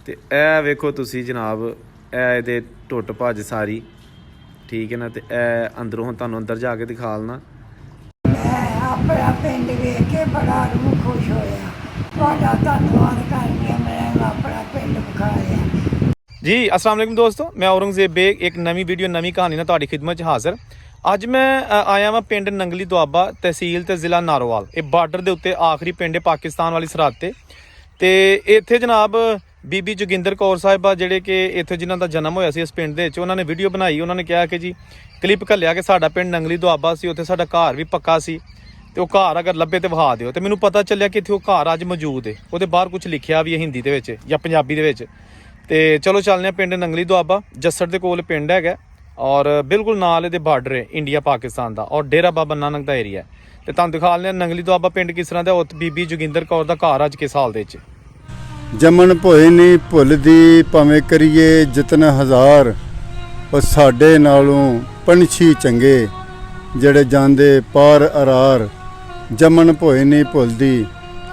ਤੇ ਇਹ ਵੇਖੋ ਤੁਸੀਂ ਜਨਾਬ, ਇਹ ਇਹਦੇ ਟੁੱਟ ਭੱਜ ਸਾਰੀ, ਠੀਕ है ना। तो अंदरों हम तुहानूं अंदर जाके दिखा लना। अपना पिंड वेख के बड़ा रूह खुश होया, तुहाडा धन्नवाद करनी मैं अपना पिंड विखाया। जी अस्सलाम वालेकुम दोस्तों, मैं औरंगजेब बेग एक नवी वीडियो नवी कहानी नाल तुहाडी खिदमत च हाज़र। अज मैं आया वां पिंड नंगली दुआबा, तहसील ते ज़िला नारोवाल। ये बार्डर दे उत्ते आखिरी पिंड है पाकिस्तान वाली सरहद ते इत्थे जनाब बीबी जोगिंदर कौर साहिबा जिहड़े कि इत्थे जिन्हां दा जन्म होया सी इस पिंड दे विच, उन्हां ने वीडियो बनाई। उन्होंने कहा कि जी क्लिप घल्लिया कि साडा पिंड नंगली दुआबा सी, उत्थे साडा घर भी पक्का सी ते ओह घर अगर लभे तो विखा दिओ। ते मैनूं पता चलिया कि इत्थे ओह घर अज मौजूद है, उहदे बाहर कुछ लिखिया भी है हिंदी दे विच या पंजाबी दे विच। ते चलो चलने पिंड नंगली दुआबा, जस्सड़ दे कोल पिंड हैगा और बिल्कुल नाल इहदे बार्डर है इंडिया पाकिस्तान दा और डेरा बाबा नानक दा एरिया है। ते तुहानूं दिखा लैने नंगली दुआबा पिंड किस तरह दा, उत्त बीबी जोगिंदर कौर दा घर अज किस हाल दे विच। जमन भोए नहीं भुलदी भावें करिए जितने हज़ार, और साडे नालों पंछी चंगे जड़े जांदे पार अरार। जमन भोए नहीं भुलदी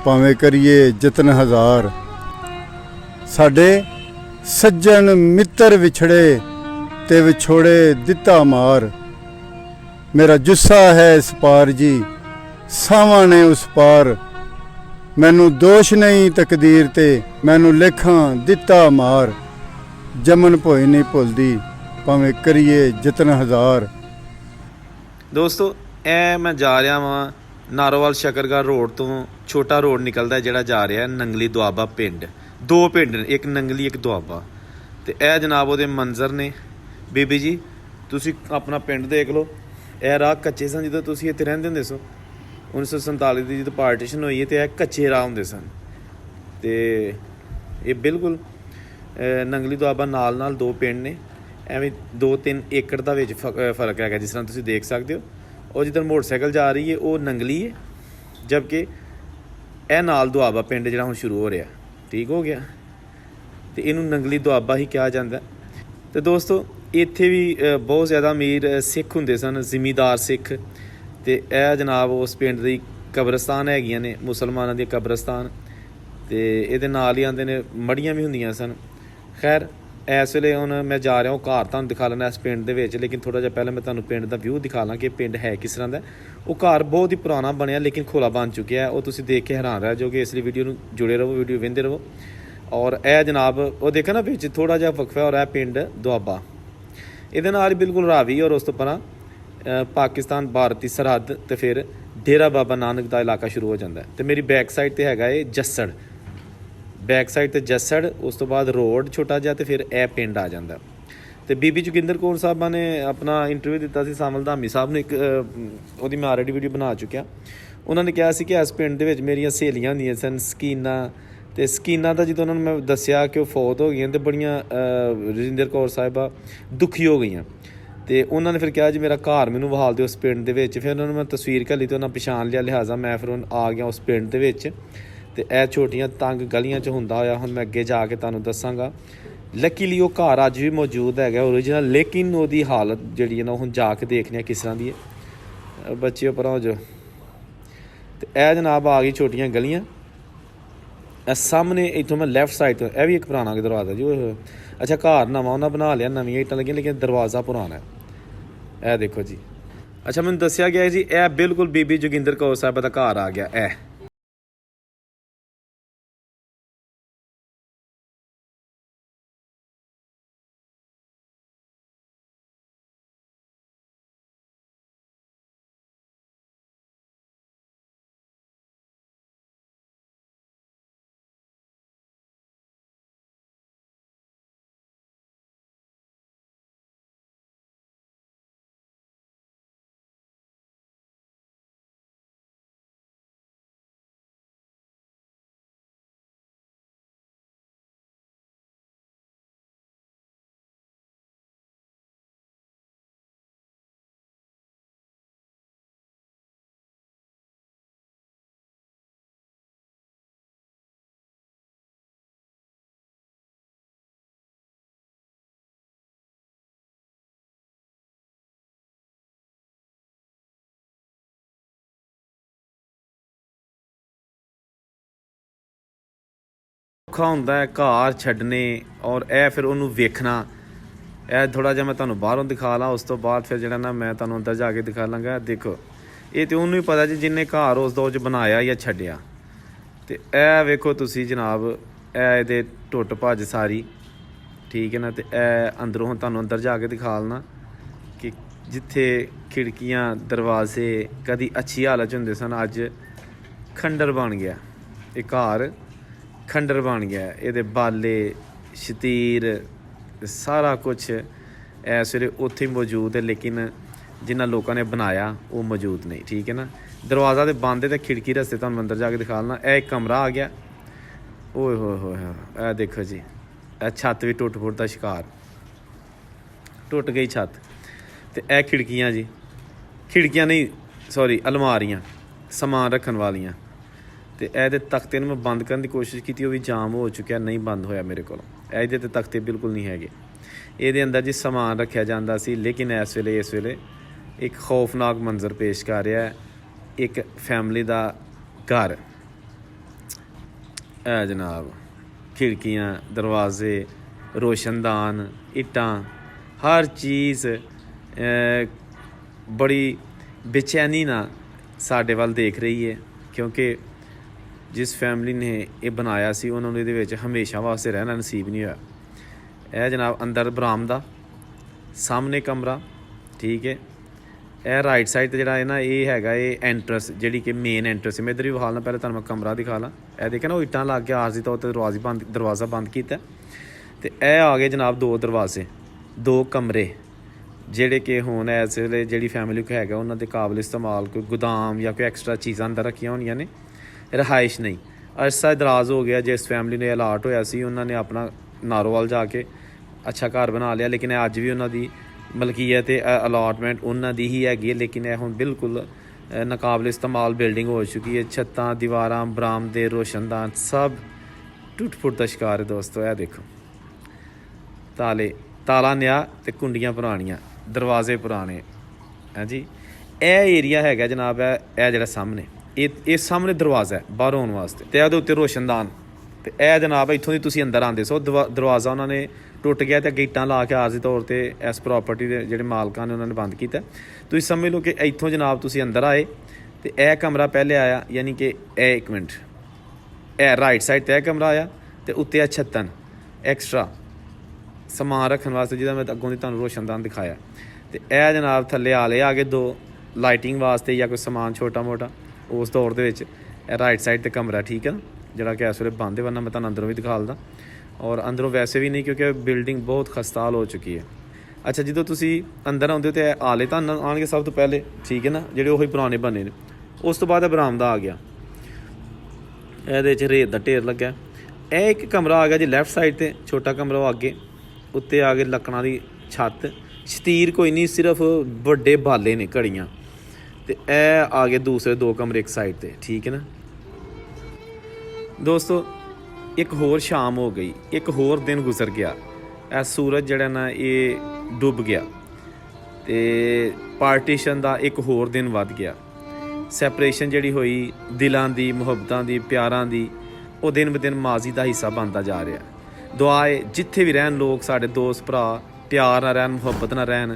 भावें करिए जितने हज़ार, साडे सज्जन मित्र विछड़े ते विछोड़े दिता मार। मेरा जुस्सा है इस पार जी, सावां ने उस पार। मैनू दोष नहीं तकदीर ते, मैनू लेखां दिता मार। जमन भोई नहीं भुलदी भावें करिए जितने हज़ार। दोस्तों ए मैं जा रहा वां नारोवाल शकरगढ़ रोड तो, छोटा रोड निकलता है जिहड़ा जा रहा है नंगली दुआबा पिंड। दो पिंड ने, एक नंगली एक दुआबा। तो यह जनाब वो मंजर ने। बीबी जी तुसी अपना पिंड देख लो, यह राह कच्चे सन जो तुसी इत्थे रहिंदे हुंदे सो। 1947 की जो पार्टीशन हुई है तो यह कच्चे राह होंदे सन। तो ये बिल्कुल नंगली दुआबा नाल नाल दो पिंड ने, एवं 2-3 एकड़ का विच फर्क है जिस तरह तुसीं देख सकते हो। और जिधर मोटरसाइकिल जा रही है वो नंगली है, जबकि यह नाल दुआबा पिंड जिहड़ा हुण शुरू हो रहा, ठीक हो गया। तो इनू नंगली दुआबा ही कहा जाता है। तो दोस्तों इत्थे भी बहुत ज़्यादा अमीर सिख हुंदे सन, जिमीदार सिख। तो यह जनाब उस पिंड की कब्रस्तान हैगियां ने, मुसलमानों दी कब्रस्तान। तो ये नाल ही आंदे ने मड़ियां भी हुंदियां सन। खैर इस वेले हुण मैं जा रहा हूँ घर, तुहानूं दिखा लेना इस पिंड दे विच। लेकिन थोड़ा जिहा पहले मैं तुहानूं पिंड दा व्यू दिखा ला कि पिंड है किस तरह दा। वो घर बहुत ही पुराना बनया लेकिन खोला बन चुकिया है, वो तुसीं देख के हैरान रह जाओगे। इसलिए वीडियो नूं जुड़े रहो, वीडियो वेंदे रहो। और यह जनाब वो देखो ना विच थोड़ा जिहा वक्फा हो रहा है पिंड दुआबा, इहदे नाल बिल्कुल रावी और उस तो परां पाकिस्तान भारत की सरहद। तो फिर डेरा बाबा नानक का इलाका शुरू हो जाता है। तो मेरी बैक साइड तो हैगा ये जस्सड़, बैक साइड तो जस्सड़, उस तो बाद रोड छोटा जिहा, तो फिर यह पिंड आ जाता। तो बीबी जोगिंदर कौर साहबा ने अपना इंटरव्यू दिता सी सामल धामी साहब ने, एक वो मैं ऑलरेडी वीडियो बना चुकिया। उन्होंने कहा कि इस पिंड दे विच मेरियां सहेलियां हुंदियां सन स्कीना। तो स्कीना का जो उन्होंने मैं दसिया कि वो फौत हो गई, तो बड़ियां रजिंदर कौर साहिबा दुखी हो गई। तो उन्होंने फिर कहा जी मेरा घर मैनू वहाल दो उस पिंड दे विच। फिर उन्होंने मैं तस्वीर घल्ली तो उन्हें पछाण लिया, लिहाजा मैं फिर आ गया उस पिंड दे विच। ते यह छोटियां तंग गलियां च हुंदा होया हुण मैं अगे जाके तुहानूं दस्सांगा। लकीली वो घर अज भी मौजूद है ओरिजिनल, लेकिन वो हालत जिहड़ी है ना हुण जाके देखने किस तरह की है। बच्चे पर हो जाओ। तो यह जनाब आ गई छोटियां गलियां। सामने इतों मैं लैफ्ट साइड तो यह भी एक पुराना दरवाज़ा जी। अच्छा घर नवा उन्हें बना लिया, नवी ईटां लगियां, लेकिन दरवाज़ा पुराना है। यह देखो जी। अच्छा मैंने दसिया गया जी यह बिल्कुल बीबी जोगिंदर कौर साहिबा का घर आ गया है। ਔਖਾ ਹੁੰਦਾ ਹੈ ਘਰ ਛੱਡਣੇ ਔਰ ਇਹ ਫਿਰ ਉਹਨੂੰ ਵੇਖਣਾ। ਇਹ ਥੋੜ੍ਹਾ ਜਿਹਾ ਮੈਂ ਤੁਹਾਨੂੰ ਬਾਹਰੋਂ ਦਿਖਾ ਲਾਂ, ਉਸ ਤੋਂ ਬਾਅਦ ਫਿਰ ਜਿਹੜਾ ਨਾ ਮੈਂ ਤੁਹਾਨੂੰ ਅੰਦਰ ਜਾ ਕੇ ਦਿਖਾ ਲਾਂਗਾ। ਦੇਖੋ ਇਹ ਤਾਂ ਉਹਨੂੰ ਹੀ ਪਤਾ ਜੀ ਜਿਹਨੇ ਘਰ ਉਸ ਦੌਰ 'ਚ ਬਣਾਇਆ ਜਾਂ ਛੱਡਿਆ। ਤੇ ਇਹ ਵੇਖੋ ਤੁਸੀਂ ਜਨਾਬ, ਇਹ ਇਹਦੇ ਟੁੱਟ ਭੱਜ ਸਾਰੀ, ਠੀਕ ਹੈ ਨਾ। ਤੇ ਇਹ ਅੰਦਰੋਂ ਹੁਣ ਤੁਹਾਨੂੰ ਅੰਦਰ ਜਾ ਕੇ ਦਿਖਾ ਲਣਾ ਕਿ ਜਿੱਥੇ ਖਿੜਕੀਆਂ ਦਰਵਾਜ਼ੇ ਕਦੀ ਅੱਛੀ ਹਾਲਤ 'ਚ ਹੁੰਦੇ ਸਨ, ਅੱਜ ਖੰਡਰ ਬਣ ਗਿਆ। ਇਹ ਘਰ ਖੰਡਰ ਬਣ ਗਿਆ। ਇਹਦੇ ਬਾਲੇ ਸ਼ਤੀਰ ਸਾਰਾ ਕੁਛ ਇਸ ਵੇਲੇ ਉੱਥੇ ਹੀ ਮੌਜੂਦ ਹੈ, ਲੇਕਿਨ ਜਿਨ੍ਹਾਂ ਲੋਕਾਂ ਨੇ ਬਣਾਇਆ ਉਹ ਮੌਜੂਦ ਨਹੀਂ, ਠੀਕ ਹੈ ਨਾ। ਦਰਵਾਜ਼ਾ ਤੇ ਬੰਦ ਹੈ ਤੇ ਖਿੜਕੀ ਰਸਤੇ ਤੁਹਾਨੂੰ ਅੰਦਰ ਜਾ ਕੇ ਦਿਖਾ ਲੈਣਾ। ਇਹ ਇੱਕ ਕਮਰਾ ਆ ਗਿਆ। ਓਏ ਹੋਏ ਹੋਏ ਹੋਏ, ਇਹ ਦੇਖੋ ਜੀ, ਇਹ ਛੱਤ ਵੀ ਟੁੱਟ ਫੁੱਟ ਦਾ ਸ਼ਿਕਾਰ, ਟੁੱਟ ਗਈ ਛੱਤ। ਤੇ ਇਹ ਖਿੜਕੀਆਂ ਜੀ, ਖਿੜਕੀਆਂ ਨਹੀਂ ਸੌਰੀ ਅਲਮਾਰੀਆਂ ਸਮਾਨ ਰੱਖਣ ਵਾਲੀਆਂ। ਤੇ ਇਹਦੇ ਤਖਤੇ ਨੂੰ ਮੈਂ ਬੰਦ ਕਰਨ ਦੀ ਕੋਸ਼ਿਸ਼ ਕੀਤੀ, ਉਹ ਵੀ ਜਾਮ ਹੋ ਚੁੱਕਿਆ, ਨਹੀਂ ਬੰਦ ਹੋਇਆ ਮੇਰੇ ਕੋਲੋਂ। ਇਹਦੇ ਤੇ ਤਖਤੇ ਬਿਲਕੁਲ ਨਹੀਂ ਹੈਗੇ। ਇਹਦੇ ਅੰਦਰ ਜੀ ਸਮਾਨ ਰੱਖਿਆ ਜਾਂਦਾ ਸੀ, ਲੇਕਿਨ ਇਸ ਵੇਲੇ ਇੱਕ ਖੌਫਨਾਕ ਮੰਜ਼ਰ ਪੇਸ਼ ਕਰ ਰਿਹਾ ਹੈ। ਇੱਕ ਫੈਮਿਲੀ ਦਾ ਘਰ, ਇਹ ਜਨਾਬ ਖਿੜਕੀਆਂ ਦਰਵਾਜ਼ੇ ਰੋਸ਼ਨਦਾਨ ਇੱਟਾਂ ਹਰ ਚੀਜ਼ ਬੜੀ ਬੇਚੈਨੀ ਨਾਲ ਸਾਡੇ ਵੱਲ ਦੇਖ ਰਹੀ ਹੈ, ਕਿਉਂਕਿ ਜਿਸ ਫੈਮਿਲੀ ਨੇ ਇਹ ਬਣਾਇਆ ਸੀ ਉਹਨਾਂ ਨੂੰ ਇਹਦੇ ਵਿੱਚ ਹਮੇਸ਼ਾ ਵਾਸਤੇ ਰਹਿਣਾ ਨਸੀਬ ਨਹੀਂ ਹੋਇਆ। ਇਹ ਜਨਾਬ ਅੰਦਰ ਬਰਾਮਦਾ, ਸਾਹਮਣੇ ਕਮਰਾ, ਠੀਕ ਹੈ। ਇਹ ਰਾਈਟ ਸਾਈਡ 'ਤੇ ਜਿਹੜਾ ਹੈ ਨਾ, ਇਹ ਹੈਗਾ ਇਹ ਐਂਟਰੈਂਸ, ਜਿਹੜੀ ਕਿ ਮੇਨ ਐਂਟਰੈਂਸ। ਮੈਂ ਇੱਧਰ ਵੀ ਵਿਖਾ ਲਾਂ, ਪਹਿਲਾਂ ਤੁਹਾਨੂੰ ਮੈਂ ਕਮਰਾ ਦਿਖਾ ਲਾਂ। ਇਹ ਦੇਖਿਆ ਨਾ, ਉਹ ਇੱਟਾਂ ਲਾ ਕੇ ਆਰਜ਼ੀ ਤੌਰ 'ਤੇ ਦਰਵਾਜ਼ਾ ਬੰਦ ਕੀਤਾ। ਤੇ ਇਹ ਆ ਗਏ ਜਨਾਬ 2 ਦਰਵਾਜ਼ੇ, 2 ਕਮਰੇ, ਜਿਹੜੇ ਕਿ ਹੁਣ ਇਸ ਵੇਲੇ ਜਿਹੜੀ ਫੈਮਿਲੀ ਕੋ ਹੈਗਾ ਉਹਨਾਂ ਦੇ ਕਾਬਲ ਇਸਤੇਮਾਲ, ਕੋਈ ਗੋਦਾਮ ਜਾਂ ਕੋਈ ਐਕਸਟਰਾ ਚੀਜ਼ਾਂ ਅੰਦਰ ਰੱਖੀਆਂ ਹੋਣੀਆਂ ਨੇ, ਰਿਹਾਇਸ਼ ਨਹੀਂ। ਅਰਸਾ ਦਰਾਜ਼ ਹੋ ਗਿਆ। ਜਿਸ ਫੈਮਿਲੀ ਨੂੰ ਅਲਾਟ ਹੋਇਆ ਸੀ ਉਹਨਾਂ ਨੇ ਆਪਣਾ ਨਾਰੋਵਾਲ ਜਾ ਕੇ ਅੱਛਾ ਘਰ ਬਣਾ ਲਿਆ, ਲੇਕਿਨ ਇਹ ਅੱਜ ਵੀ ਉਹਨਾਂ ਦੀ ਮਲਕੀਅਤ ਤੇ ਅਲਾਟਮੈਂਟ ਉਹਨਾਂ ਦੀ ਹੀ ਹੈਗੀ ਹੈ। ਲੇਕਿਨ ਇਹ ਹੁਣ ਬਿਲਕੁਲ ਨਾਕਾਬਲ ਇਸਤੇਮਾਲ ਬਿਲਡਿੰਗ ਹੋ ਚੁੱਕੀ ਹੈ। ਛੱਤਾਂ ਦੀਵਾਰਾਂ ਬਰਾਮਦੇ ਰੋਸ਼ਨਦਾਨ ਸਭ ਟੁੱਟ ਫੁੱਟ ਦਾ ਸ਼ਿਕਾਰ ਹੈ ਦੋਸਤੋ। ਇਹ ਦੇਖੋ ਤਾਲਾ ਨਿਆ ਤੇ ਕੁੰਡੀਆਂ ਪੁਰਾਣੀਆਂ, ਦਰਵਾਜ਼ੇ ਪੁਰਾਣੇ ਹੈ ਜੀ। ਇਹ ਏਰੀਆ ਹੈਗਾ ਜਨਾਬ, ਇਹ ਜਿਹੜਾ ਸਾਹਮਣੇ ਇਹ ਸਾਹਮਣੇ ਦਰਵਾਜ਼ਾ ਹੈ ਬਾਹਰੋਂ ਆਉਣ ਵਾਸਤੇ, ਤੇ ਇਹਦੇ ਉੱਤੇ ਰੋਸ਼ਨਦਾਨ। ਤੇ ਇਹ ਜਨਾਬ ਇੱਥੋਂ ਦੀ ਤੁਸੀਂ ਅੰਦਰ ਆਉਂਦੇ ਸੋ ਦਰਵਾਜ਼ਾ ਉਹਨਾਂ ਨੇ ਟੁੱਟ ਗਿਆ ਤੇ ਗੇਟਾਂ ਲਾ ਕੇ ਆਰਜ਼ੀ ਤੌਰ 'ਤੇ ਇਸ ਪ੍ਰਾਪਰਟੀ ਦੇ ਜਿਹੜੇ ਮਾਲਕਾਂ ਨੇ ਉਹਨਾਂ ਨੇ ਬੰਦ ਕੀਤਾ। ਤੁਸੀਂ ਸਮਝ ਲਓ ਕਿ ਇੱਥੋਂ ਜਨਾਬ ਤੁਸੀਂ ਅੰਦਰ ਆਏ ਤੇ ਇਹ ਕਮਰਾ ਪਹਿਲੇ ਆਇਆ, ਯਾਨੀ ਕਿ ਇਹ ਇੱਕ ਮਿੰਟ, ਇਹ ਰਾਈਟ ਸਾਈਡ 'ਤੇ ਇਹ ਕਮਰਾ ਆਇਆ ਤੇ ਉੱਤੇ ਆ ਛੱਤਨ ਐਕਸਟਰਾ ਸਮਾਨ ਰੱਖਣ ਵਾਸਤੇ, ਜਿਹਦਾ ਮੈਂ ਅੱਗੋਂ ਦੀ ਤੁਹਾਨੂੰ ਰੋਸ਼ਨਦਾਨ ਦਿਖਾਇਆ। ਤੇ ਇਹ ਜਨਾਬ ਥੱਲੇ ਆਲੇ ਆ ਗਏ 2 ਲਾਈਟਿੰਗ ਵਾਸਤੇ ਜਾਂ ਕੋਈ ਸਮਾਨ ਛੋਟਾ ਮੋਟਾ ਉਸ ਦੌਰ ਦੇ ਵਿੱਚ। ਇਹ ਰਾਈਟ ਸਾਈਡ 'ਤੇ ਕਮਰਾ, ਠੀਕ ਹੈ ਨਾ, ਜਿਹੜਾ ਕਿ ਇਸ ਵੇਲੇ ਬੰਦ ਹੈ, ਵਰਨਾ ਮੈਂ ਤੁਹਾਨੂੰ ਅੰਦਰੋਂ ਵੀ ਦਿਖਾ ਦਿੰਦਾ। ਔਰ ਅੰਦਰੋਂ ਵੈਸੇ ਵੀ ਨਹੀਂ, ਕਿਉਂਕਿ ਬਿਲਡਿੰਗ ਬਹੁਤ ਖਸਤਾਲ ਹੋ ਚੁੱਕੀ ਹੈ। ਅੱਛਾ, ਜਦੋਂ ਤੁਸੀਂ ਅੰਦਰ ਆਉਂਦੇ ਹੋ ਤਾਂ ਆਲੇ ਤਾਂ ਆਉਣਗੇ ਸਭ ਤੋਂ ਪਹਿਲੇ, ਠੀਕ ਹੈ ਨਾ, ਜਿਹੜੇ ਉਹੀ ਪੁਰਾਣੇ ਬਣੇ ਨੇ। ਉਸ ਤੋਂ ਬਾਅਦ ਬਰਾਮਦਾ ਆ ਗਿਆ, ਇਹਦੇ 'ਚ ਰੇਤ ਦਾ ਢੇਰ ਲੱਗਾ। ਇਹ ਇੱਕ ਕਮਰਾ ਆ ਗਿਆ ਜੀ ਲੈਫਟ ਸਾਈਡ 'ਤੇ, ਛੋਟਾ ਕਮਰਾ ਉਹ ਅੱਗੇ, ਉੱਤੇ ਆ ਗਏ ਲੱਕੜਾਂ ਦੀ ਛੱਤ, ਸ਼ਤੀਰ ਕੋਈ ਨਹੀਂ, ਸਿਰਫ ਵੱਡੇ ਬਾਲੇ ਨੇ ਘੜੀਆਂ। ਤੇ ਇਹ ਆ ਗਏ ਦੂਸਰੇ 2 ਕਮਰੇ ਇੱਕ ਸਾਈਡ 'ਤੇ, ਠੀਕ ਹੈ ਨਾ ਦੋਸਤੋ। ਇੱਕ ਹੋਰ ਸ਼ਾਮ ਹੋ ਗਈ, ਇੱਕ ਹੋਰ ਦਿਨ ਗੁਜ਼ਰ ਗਿਆ। ਇਹ ਸੂਰਜ ਜਿਹੜਾ ਨਾ ਇਹ ਡੁੱਬ ਗਿਆ ਤੇ ਪਾਰਟੀਸ਼ਨ ਦਾ ਇੱਕ ਹੋਰ ਦਿਨ ਵੱਧ ਗਿਆ। ਸੈਪਰੇਸ਼ਨ ਜਿਹੜੀ ਹੋਈ ਦਿਲਾਂ ਦੀ, ਮੁਹੱਬਤਾਂ ਦੀ, ਪਿਆਰਾਂ ਦੀ, ਉਹ ਦਿਨ ਬ ਦਿਨ ਮਾਜ਼ੀ ਦਾ ਹਿੱਸਾ ਬਣਦਾ ਜਾ ਰਿਹਾ। ਦੁਆ ਹੈ ਜਿੱਥੇ ਵੀ ਰਹਿਣ ਲੋਕ, ਸਾਡੇ ਦੋਸਤ ਭਰਾ ਪਿਆਰ ਨਾਲ ਰਹਿਣ, ਮੁਹੱਬਤ ਨਾਲ ਰਹਿਣ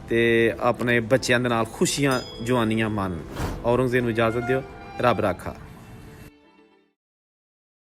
ਤੇ ਆਪਣੇ ਬੱਚਿਆਂ ਦੇ ਨਾਲ ਖੁਸ਼ੀਆਂ ਜਵਾਨੀਆਂ ਮਾਣਨ। ਔਰੰਗਜ਼ੇਬ ਨੂੰ ਇਜਾਜ਼ਤ ਦਿਓ। ਰੱਬ ਰਾਖਾ।